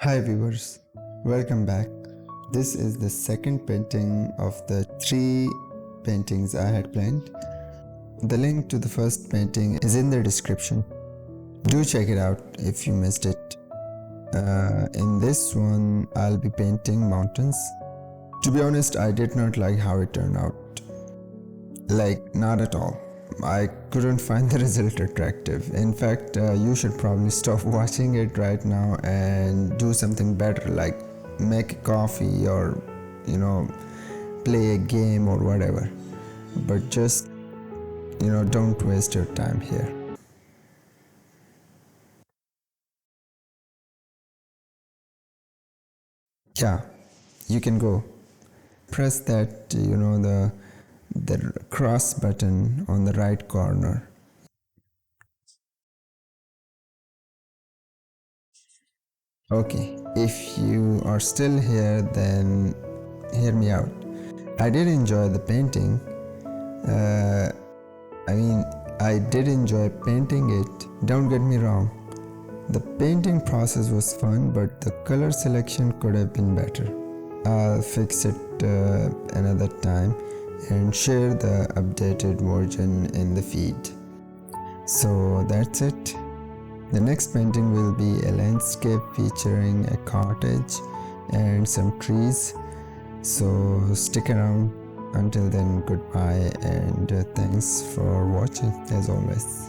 Hi viewers, welcome back. This is the second painting of the 3 paintings I had planned. The link to the first painting is in the description. Do check it out if you missed it. In this one, I'll be painting mountains. To be honest, I did not like how it turned out. Like, not at all. I couldn't find the result attractive. In fact, you should probably stop watching it right now and do something better, like make a coffee or, play a game or whatever. But just, don't waste your time here. Yeah, you can go. Press that, the cross button on the right corner. Okay, if you are still here, then hear me out. I did enjoy the painting. I did enjoy painting it. Don't get me wrong. The painting process was fun, but the color selection could have been better. I'll fix it another time and share the updated version in the feed. So that's it. The next painting will be a landscape featuring a cottage and some trees. So stick around. Until then, goodbye and thanks for watching as always.